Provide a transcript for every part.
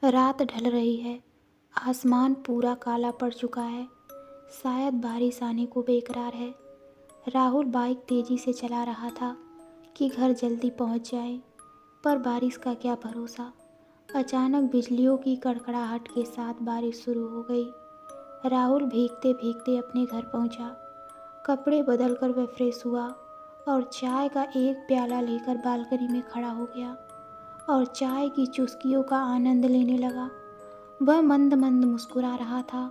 रात ढल रही है। आसमान पूरा काला पड़ चुका है। शायद बारिश आने को बेकरार है। राहुल बाइक तेजी से चला रहा था कि घर जल्दी पहुंच जाए, पर बारिश का क्या भरोसा। अचानक बिजलियों की कड़कड़ाहट के साथ बारिश शुरू हो गई। राहुल भीगते भीगते अपने घर पहुंचा। कपड़े बदलकर वह फ्रेश हुआ और चाय का एक प्याला लेकर बालकनी में खड़ा हो गया और चाय की चुस्कियों का आनंद लेने लगा। वह मंद मंद मुस्कुरा रहा था।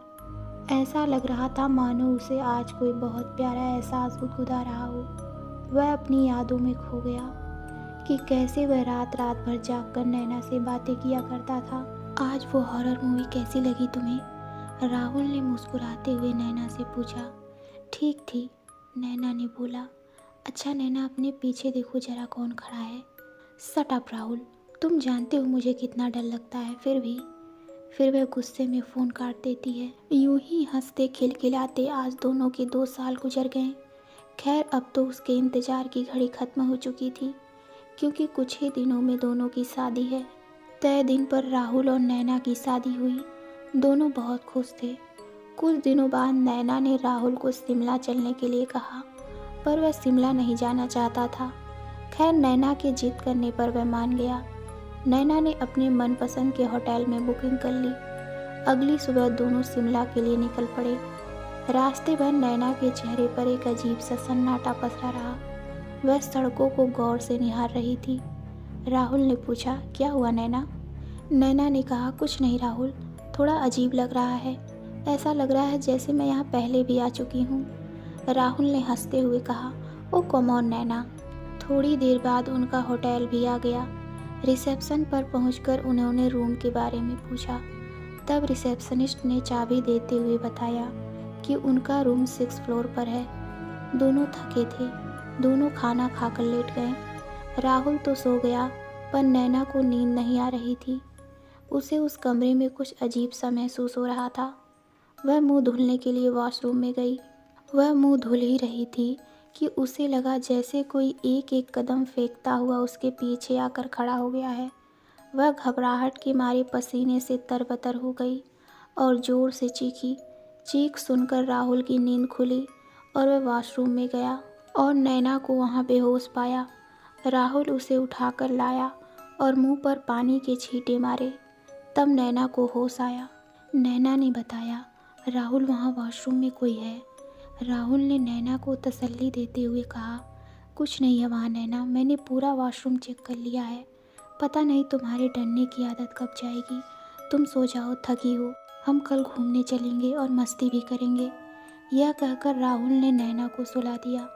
ऐसा लग रहा था मानो उसे आज कोई बहुत प्यारा एहसास गुदगुदा रहा हो। वह अपनी यादों में खो गया कि कैसे वह रात रात भर जागकर नैना से बातें किया करता था। आज वो हॉरर मूवी कैसी लगी तुम्हें? राहुल ने मुस्कुराते हुए नैना से पूछा। ठीक थी, नैना ने बोला। अच्छा नैना, अपने पीछे देखो जरा, कौन खड़ा है? शट अप राहुल, तुम जानते हो मुझे कितना डर लगता है। फिर वह गुस्से में फ़ोन काट देती है। यूं ही हंसते खिलखिलाते आज दोनों के 2 साल गुजर गए। खैर, अब तो उसके इंतज़ार की घड़ी ख़त्म हो चुकी थी, क्योंकि कुछ ही दिनों में दोनों की शादी है। तय दिन पर राहुल और नैना की शादी हुई। दोनों बहुत खुश थे। कुछ दिनों बाद नैना ने राहुल को शिमला चलने के लिए कहा, पर वह शिमला नहीं जाना चाहता था। खैर, नैना के जिद करने पर वह मान गया। नैना ने अपने मनपसंद के होटल में बुकिंग कर ली। अगली सुबह दोनों शिमला के लिए निकल पड़े। रास्ते भर नैना के चेहरे पर एक अजीब सा सन्नाटा पसरा रहा। वह सड़कों को गौर से निहार रही थी। राहुल ने पूछा, क्या हुआ नैना? नैना ने कहा, कुछ नहीं राहुल, थोड़ा अजीब लग रहा है। ऐसा लग रहा है जैसे मैं यहाँ पहले भी आ चुकी हूँ। राहुल ने हंसते हुए कहा, ओ कम ऑन नैना। थोड़ी देर बाद उनका होटल भी आ गया। रिसेप्शन पर पहुंचकर उन्होंने रूम के बारे में पूछा। तब रिसेप्शनिस्ट ने चाबी देते हुए बताया कि उनका रूम 6 फ्लोर पर है। दोनों थके थे। दोनों खाना खाकर लेट गए। राहुल तो सो गया, पर नैना को नींद नहीं आ रही थी। उसे उस कमरे में कुछ अजीब सा महसूस हो रहा था। वह मुंह धुलने के लिए वॉशरूम में गई। वह मुंह धुल ही रही थी कि उसे लगा जैसे कोई एक एक कदम फेंकता हुआ उसके पीछे आकर खड़ा हो गया है। वह घबराहट के मारे पसीने से तरबतर हो गई और ज़ोर से चीखी। चीख सुनकर राहुल की नींद खुली और वह वॉशरूम में गया और नैना को वहाँ बेहोश पाया। राहुल उसे उठाकर लाया और मुंह पर पानी के छींटे मारे। तब नैना को होश आया। नैना ने बताया, राहुल वहाँ वॉशरूम में कोई है। राहुल ने नैना को तसल्ली देते हुए कहा, कुछ नहीं है वहाँ नैना, मैंने पूरा वॉशरूम चेक कर लिया है। पता नहीं तुम्हारे डरने की आदत कब जाएगी। तुम सो जाओ, थकी हो। हम कल घूमने चलेंगे और मस्ती भी करेंगे। यह कहकर राहुल ने नैना को सुला दिया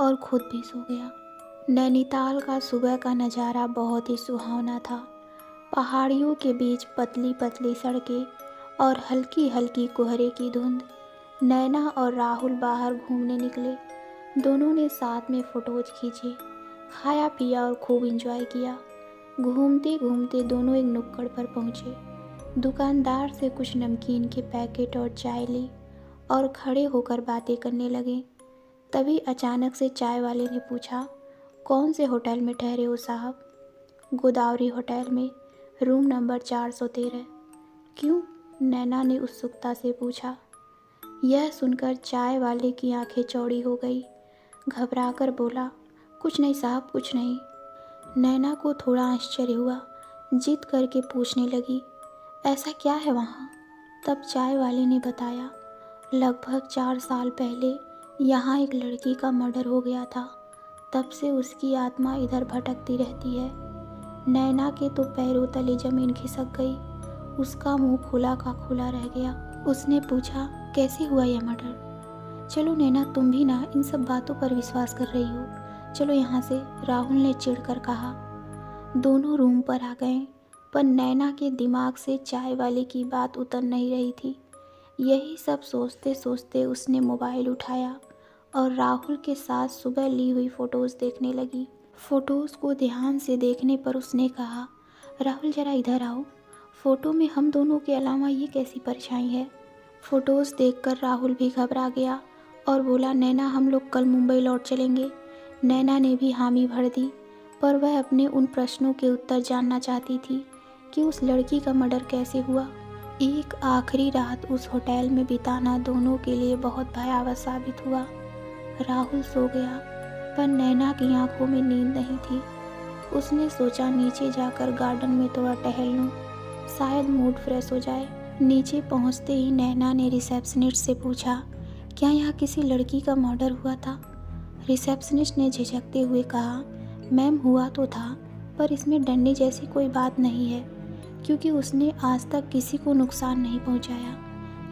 और खुद भी सो गया। नैनीताल का सुबह का नज़ारा बहुत ही सुहावना था। पहाड़ियों के बीच पतली पतली सड़कें और हल्की हल्की कोहरे की धुंध। नैना और राहुल बाहर घूमने निकले। दोनों ने साथ में फ़ोटोज़ खींचे, खाया पिया और खूब एंजॉय किया। घूमते घूमते दोनों एक नुक्कड़ पर पहुँचे। दुकानदार से कुछ नमकीन के पैकेट और चाय ली और खड़े होकर बातें करने लगे। तभी अचानक से चाय वाले ने पूछा, कौन से होटल में ठहरे हो साहब? गोदावरी होटल में, रूम नंबर 413। क्यों? नैना ने उत्सुकता से पूछा। यह सुनकर चाय वाले की आंखें चौड़ी हो गई। घबराकर बोला, कुछ नहीं साहब, कुछ नहीं। नैना को थोड़ा आश्चर्य हुआ। जिद करके पूछने लगी, ऐसा क्या है वहाँ? तब चाय वाले ने बताया, लगभग 4 साल पहले यहाँ एक लड़की का मर्डर हो गया था। तब से उसकी आत्मा इधर भटकती रहती है। नैना के तो पैरों तले ज़मीन खिसक गई। उसका मुंह खुला का खुला रह गया। उसने पूछा, कैसे हुआ यह मर्डर? चलो नैना, तुम भी ना इन सब बातों पर विश्वास कर रही हो। चलो यहाँ से, राहुल ने चिढ़कर कहा। दोनों रूम पर आ गए, पर नैना के दिमाग से चाय वाले की बात उतर नहीं रही थी। यही सब सोचते सोचते उसने मोबाइल उठाया और राहुल के साथ सुबह ली हुई फ़ोटोज़ देखने लगी। फ़ोटोज़ को ध्यान से देखने पर उसने कहा, राहुल ज़रा इधर आओ। फ़ोटो में हम दोनों के अलावा ये कैसी परछाई है? फ़ोटोज़ देखकर राहुल भी घबरा गया और बोला, नैना हम लोग कल मुंबई लौट चलेंगे। नैना ने भी हामी भर दी, पर वह अपने उन प्रश्नों के उत्तर जानना चाहती थी कि उस लड़की का मर्डर कैसे हुआ। एक आखिरी रात उस होटल में बिताना दोनों के लिए बहुत भयावह साबित हुआ। राहुल सो गया, पर नैना की आंखों में नींद नहीं थी। उसने सोचा नीचे जाकर गार्डन में थोड़ा टहल लूं, शायद मूड फ्रेश हो जाए। नीचे पहुंचते ही नैना ने रिसेप्शनिस्ट से पूछा, क्या यहाँ किसी लड़की का मर्डर हुआ था? रिसेप्शनिस्ट ने झिझकते हुए कहा, मैम हुआ तो था, पर इसमें डरने जैसी कोई बात नहीं है, क्योंकि उसने आज तक किसी को नुकसान नहीं पहुंचाया।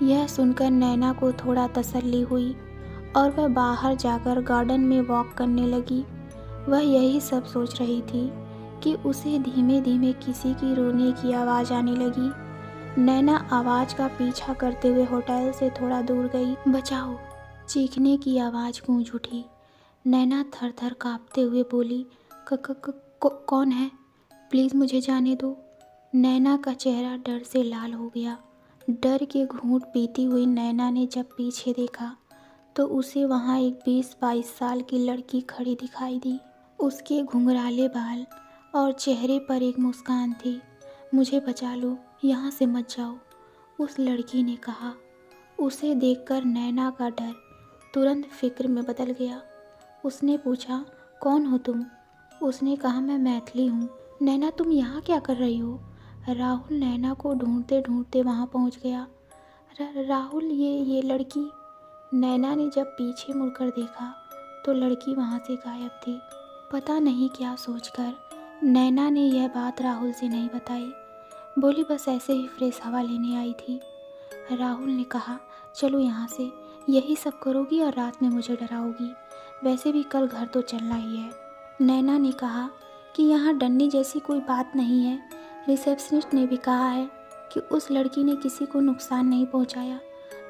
यह सुनकर नैना को थोड़ा तसल्ली हुई और वह बाहर जाकर गार्डन में वॉक करने लगी। वह यही सब सोच रही थी कि उसे धीमे धीमे किसी की रोने की आवाज़ आने लगी। नैना आवाज़ का पीछा करते हुए होटल से थोड़ा दूर गई। बचाओ! चीखने की आवाज़ गूंज उठी। नैना थर थर काँपते हुए बोली, कौन है? प्लीज़ मुझे जाने दो। नैना का चेहरा डर से लाल हो गया। डर के घूंट पीती हुई नैना ने जब पीछे देखा तो उसे वहाँ एक 20-22 साल की लड़की खड़ी दिखाई दी। उसके घुंघराले बाल और चेहरे पर एक मुस्कान थी। मुझे बचा लो, यहाँ से मत जाओ, उस लड़की ने कहा। उसे देखकर नैना का डर तुरंत फिक्र में बदल गया। उसने पूछा, कौन हो तुम? उसने कहा, मैं मैथिली हूँ। नैना, तुम यहाँ क्या कर रही हो? राहुल नैना को ढूंढते ढूंढते वहाँ पहुँच गया। राहुल, ये लड़की। नैना ने जब पीछे मुड़कर देखा तो लड़की वहाँ से गायब थी। पता नहीं क्या सोचकर नैना ने यह बात राहुल से नहीं बताई। बोली, बस ऐसे ही फ्रेश हवा लेने आई थी। राहुल ने कहा, चलो यहाँ से, यही सब करोगी और रात में मुझे डराओगी। वैसे भी कल घर तो चलना ही है। नैना ने कहा कि यहाँ डरने जैसी कोई बात नहीं है। रिसेप्शनिस्ट ने भी कहा है कि उस लड़की ने किसी को नुकसान नहीं पहुँचाया,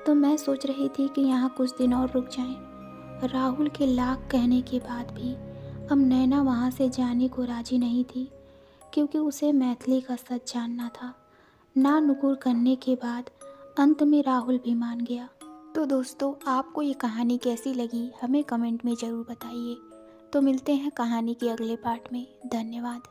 तो मैं सोच रही थी कि यहाँ कुछ दिन और रुक जाएं। राहुल के लाख कहने के बाद भी अब नैना वहाँ से जाने को राजी नहीं थी, क्योंकि उसे मैथिली का सच जानना था। ना नुकुर करने के बाद अंत में राहुल भी मान गया। तो दोस्तों, आपको ये कहानी कैसी लगी हमें कमेंट में ज़रूर बताइए। तो मिलते हैं कहानी के अगले पार्ट में। धन्यवाद।